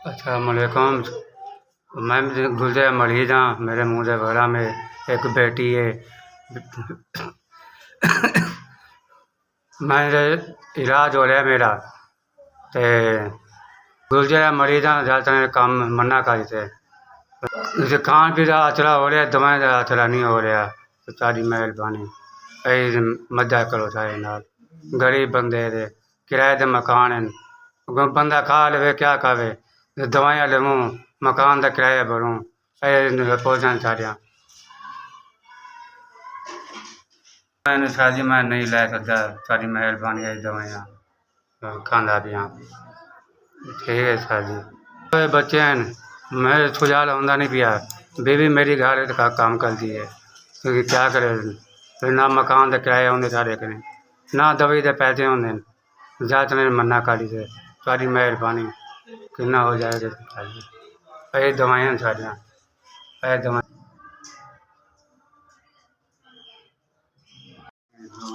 السلام علیکم. میں گلزار مریض ہاں. میرے منہ دے وغیرہ میں ایک بیٹی ہے. میرے علاج ہو رہا ہے میرا تے گلزار مریض ہاں. زیادہ تر کام منع کرتے کھان پی کا اچھلا ہو رہا، دوائیں کا اچھلا نہیں ہو رہا. ساری مہربانی مدد کرو سارے نال. غریب بندے دے کرائے دے مکان ہیں. بندہ کھا لے کیا کھاوے، دوائیاں لوں مکان کا کرایہ بھروں. پہنچنا چاہیے میں شادی میں نہیں لے سکتا. ساری مہربانی ہے. دوائیاں کھانا بھی ہاں ٹھیک ہے سر جی. بچے ہیں میرے سجال آتا نہیں پیا. بیوی میری گھر کام کرتی ہے کیونکہ کیا کرے، نہ مکان کا کرایہ آدھے سارے کریں، نہ دوائی کے پیسے آتے. زیادہ تر منع کری سے ساری مہربانی کتنا ہو جائے گا. یہ دوائیاں ساریاں دوائیں 2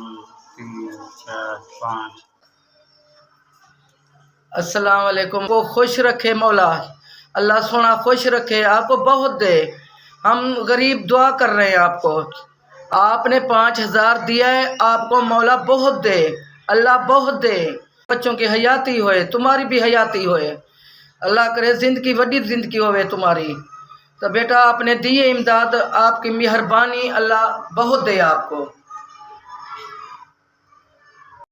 3 4 5. السلام علیکم. کو خوش رکھے مولا، اللہ سونا خوش رکھے، آپ کو بہت دے. ہم غریب دعا کر رہے ہیں آپ کو. آپ نے 5000 دیا ہے، آپ کو مولا بہت دے، اللہ بہت دے. بچوں کی حیاتی ہوئے، تمہاری بھی حیاتی ہوئے، اللہ کرے زندگی وڈی زندگی ہوئے تمہاری. تو بیٹا آپ نے دیے امداد، آپ کی مہربانی اللہ بہت دے آپ کو.